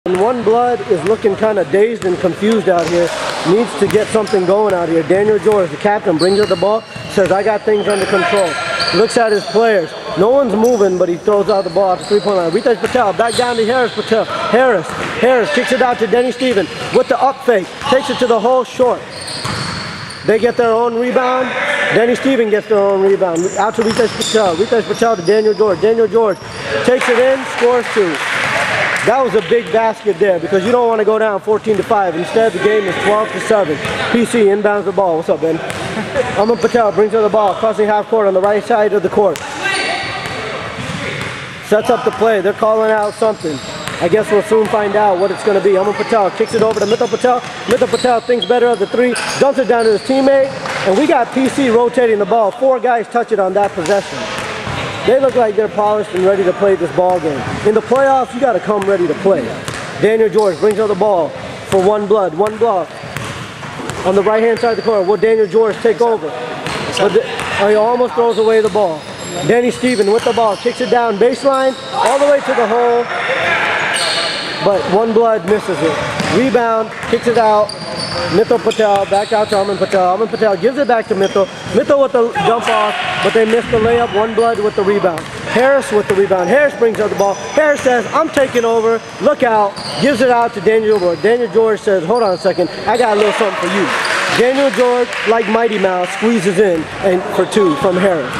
And One Blood is looking kind of dazed and confused out here. Needs to get something going out here. Daniel George, the captain, brings up the ball, says, I got things under control. Looks at his players. No one's moving, but he throws out the ball at the three-point line. Ritesh Patel, back down to Harris Patel. Harris kicks it out to Denny Stephen with the up fake. Takes it to the hole short. They get their own rebound. Denny Stephen gets their own rebound. Out to Ritesh Patel. Ritesh Patel to Daniel George. Daniel George takes it in, scores 2. That was a big basket there because you don't want to go down 14-5. Instead, the game is 12-7. PC inbounds the ball. What's up, Ben? Aman Patel brings her the ball, crossing half court on the right side of the court. Sets up the play. They're calling out something. I guess we'll soon find out what it's going to be. Aman Patel kicks it over to Mithil Patel. Mithil Patel thinks better of the 3, dumps it down to his teammate, and we got PC rotating the ball. 4 guys touch it on that possession. They look like they're polished and ready to play this ball game. In the playoffs, you got to come ready to play. Daniel George brings out the ball for One Blood. One Blood on the right-hand side of the court. Will Daniel George take over? He almost throws away the ball. Denny Stephen with the ball, kicks it down baseline, all the way to the hole, but One Blood misses it. Rebound, kicks it out. Mithil Patel, back out to Aman Patel. Aman Patel gives it back to Mithil. Mithil with the jump off, but they missed the layup. One Blood with the rebound. Harris with the rebound. Harris brings out the ball. Harris says, I'm taking over. Look out. Gives it out to Daniel George. Daniel George says, hold on a second. I got a little something for you. Daniel George, like Mighty Mouse, squeezes in and for 2 from Harris.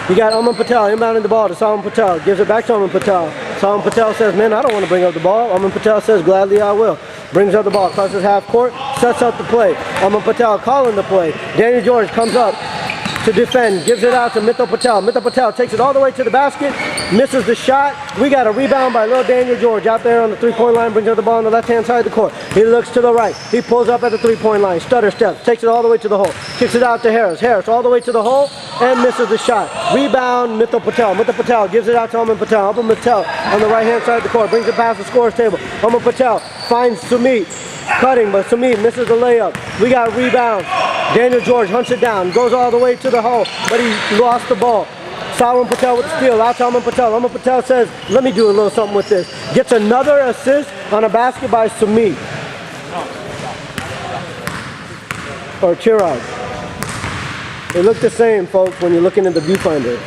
You got Aman Patel inbounding the ball to Salman Patel. Gives it back to Aman Patel. Salman Patel says, man, I don't want to bring up the ball. Aman Patel says, gladly I will. Brings up the ball, crosses half court, sets up the play. Aman Patel calling the play. Daniel George comes up to defend, gives it out to Mithil Patel. Mithil Patel takes it all the way to the basket, misses the shot. We got a rebound by little Daniel George out there on the three-point line, brings up the ball on the left-hand side of the court. He looks to the right. He pulls up at the three-point line, stutter steps, takes it all the way to the hole, kicks it out to Harris. Harris all the way to the hole and misses the shot. Rebound, Mithil Patel. Mithil Patel gives it out to Aman Patel. Aman Patel on the right-hand side of the court, brings it past the scorer's table. Aman Patel finds Sumit, cutting, but Sumit misses the layup. We got rebound. Daniel George hunts it down, goes all the way to the hole, but he lost the ball. Salman Patel with the steal, out to Aman Patel. Aman Patel says, let me do a little something with this. Gets another assist on a basket by Sumit. Or Chirag. They look the same, folks, when you're looking at the viewfinder.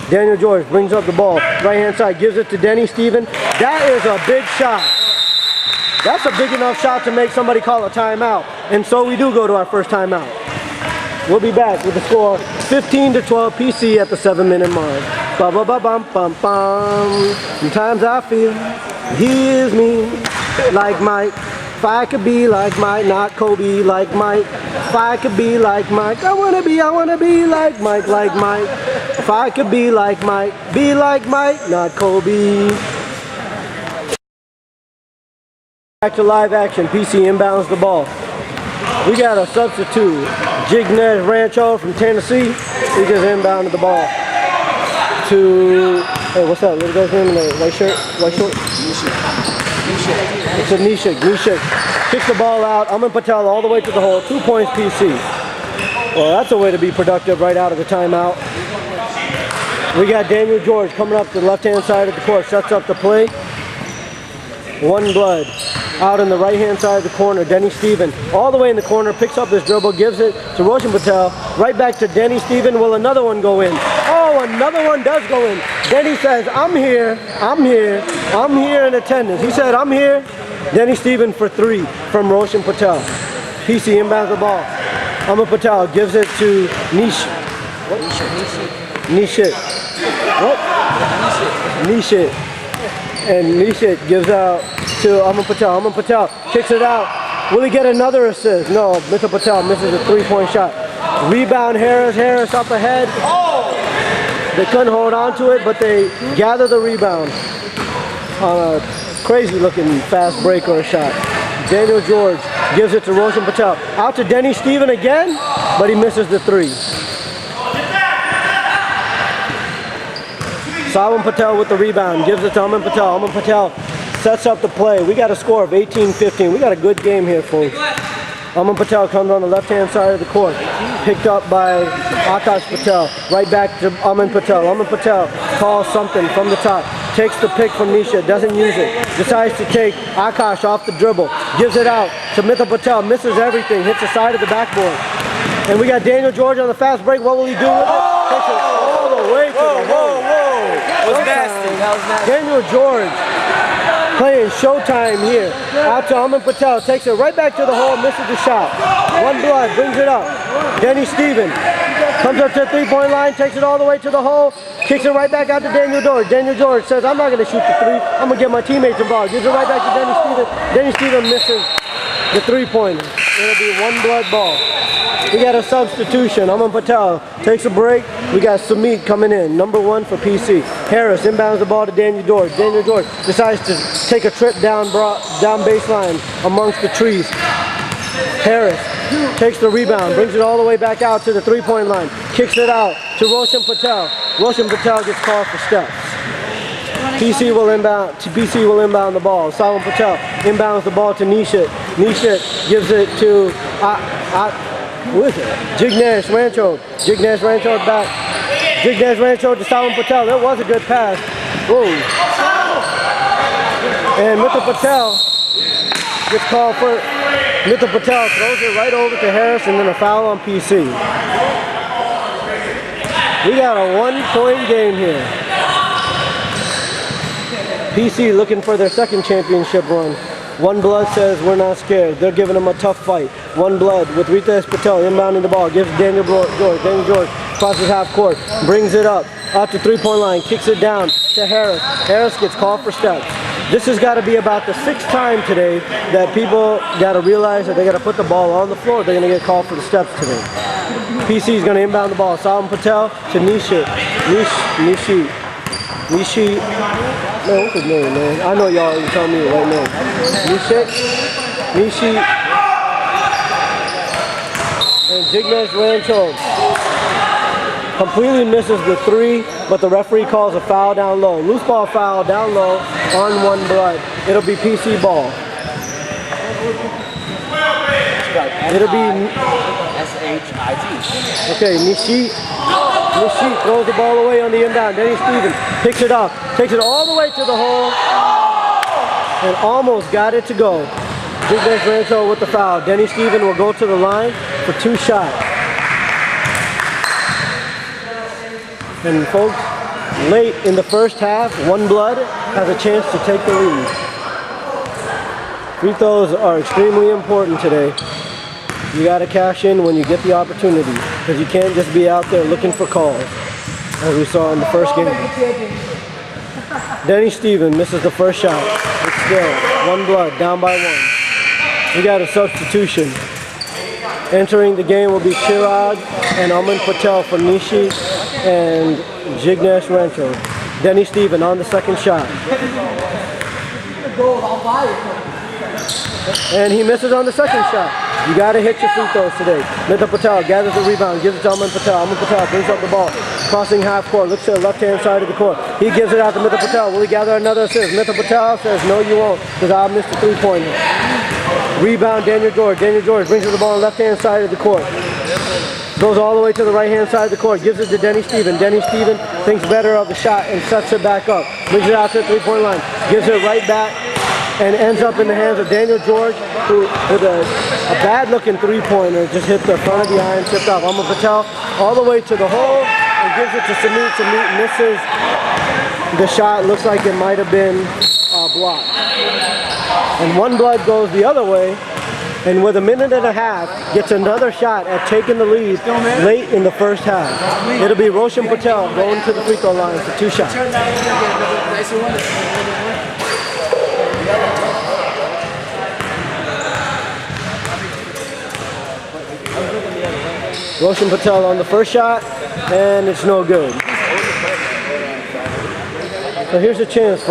Daniel George brings up the ball, right-hand side, gives it to Denny Stephen. That is a big shot. That's a big enough shot to make somebody call a timeout. And so we do go to our first timeout. We'll be back with the score 15-12 PC at the 7-minute mark. Ba-ba-ba-bum-bum-bum. Sometimes I feel he is me, like Mike. If I could be like Mike, not Kobe, like Mike. If I could be like Mike, I wanna be like Mike, like Mike. If I could be like Mike, not Kobe. Back to live action. PC inbounds the ball. We got a substitute, Jignesh Rancho from Tennessee. He just inbounded the ball to, hey, what's that little guy's name in the white shirt? White short? It's a Nishik. Kicks the ball out. Aman Patel all the way to the hole. 2 points PC. Well, that's a way to be productive right out of the timeout. We got Daniel George coming up to the left-hand side of the court. Sets up the play. One Blood. Out on the right-hand side of the corner, Denny Stephen, all the way in the corner, picks up his dribble, gives it to Roshan Patel, right back to Denny Stephen. Will another one go in? Oh, another one does go in. Denny says, I'm here in attendance. He said, I'm here. Denny Stephen for 3 from Roshan Patel. PC inbounds the ball. Aman Patel gives it to Nishit. What? Nishit. And Nishit gives out to Aman Patel. Aman Patel kicks it out. Will he get another assist? No, Mithil Patel misses a 3-point shot. Rebound Harris up ahead. They couldn't hold on to it, but they gather the rebound on a crazy looking fast break or a shot. Daniel George gives it to Roshan Patel. Out to Denny Stephen again, but he misses the 3. Salman Patel with the rebound, gives it to Aman Patel. Aman Patel sets up the play. We got a score of 18-15. We got a good game here, folks. Aman Patel comes on the left-hand side of the court. Picked up by Akash Patel. Right back to Aman Patel. Aman Patel calls something from the top. takes the pick from Nisha, doesn't use it. Decides to take Akash off the dribble, gives it out to Mithil Patel, misses everything, hits the side of the backboard. And we got Daniel George on the fast break. What will he do with it? Takes it all the way to the hole. That was nasty. That was nasty. Daniel George playing showtime here. Out to Aman Patel, takes it right back to the hole, misses the shot. One blood, brings it up. Denny Stephen comes up to the three-point line, takes it all the way to the hole, kicks it right back out to Daniel George. Daniel George says, I'm not going to shoot the three, I'm going to get my teammates involved. Gives it right back to Denny Stephen. Denny Stephen misses the three-pointer. It'll be one blood ball. We got a substitution. Aman Patel takes a break. We got Sumit coming in, number 1 for PC. Harris inbounds the ball to Daniel George. Daniel George decides to take a trip down baseline amongst the trees. Harris takes the rebound, brings it all the way back out to the three-point line, kicks it out to Roshan Patel. Roshan Patel gets called for steps. PC will inbound the ball. Sawan Patel inbounds the ball to Nishit. Nishit gives it to who is it? Jignesh Rancho. Jignesh Rancho back. Jignesh Rancho to Sawan Patel. That was a good pass. Whoa. And Mithil Patel gets called for. Mithil Patel throws it right over to Harris and then a foul on PC. We got a one-point game here. PC looking for their second championship run. One Blood says we're not scared. They're giving them a tough fight. One Blood with Ritesh Patel inbounding the ball. Gives Daniel George. Daniel George crosses half court. Brings it up to three-point line. Kicks it down to Harris. Harris gets called for steps. This has got to be about the 6th time today that people got to realize that they got to put the ball on the floor. They're going to get called for the steps today. PC is going to inbound the ball. Sawan Patel to Nishit. Nishi. Man, what's his name, man? I know y'all are telling me the right name. Nishi. And Jignesh Rancho completely misses the three, but the referee calls a foul down low. Loose ball foul down low on One Blood. It'll be PC ball. It'll be S-H-I-T. Okay, Nishi throws the ball away on the inbound. Denny Stephen picks it up, takes it all the way to the hole, and almost got it to go. Jignesh Rancho with the foul. Denny Stephen will go to the line for 2 shots. And folks, late in the first half, One Blood has a chance to take the lead. Free throws are extremely important today. You got to cash in when you get the opportunity, because you can't just be out there looking for calls, as we saw in the first game. Denny Stephen misses the first shot, but still, One Blood down by 1. We got a substitution. Entering the game will be Chirag and Aman Patel for Nishi and Jignesh Rancho. Denny Stephen on the second shot. And he misses on the second shot. You got to hit your free throws today. Mithil Patel gathers the rebound, gives it to Aman Patel. Aman Patel brings up the ball, crossing half court, looks to the left-hand side of the court. He gives it out to Mithil Patel. Will he gather another assist? Mithil Patel says, no, you won't, because I missed the three-pointer. Rebound, Daniel George. Daniel George brings it the ball on the left-hand side of the court. Goes all the way to the right-hand side of the court. Gives it to Denny Stephen. Denny Stephen thinks better of the shot and sets it back up. Brings it out to the three-point line. Gives it right back and ends up in the hands of Daniel George, who with a bad-looking three-pointer just hit the front of the iron, tipped off. Aman Patel all the way to the hole and gives it to Sumit. Sumit misses the shot. Looks like it might have been blocked. And One Blood goes the other way, and with a minute and a half, gets another shot at taking the lead late in the first half. It'll be Roshan Patel going to the free throw line for 2 shots. Roshan Patel on the first shot, and it's no good. So here's a chance.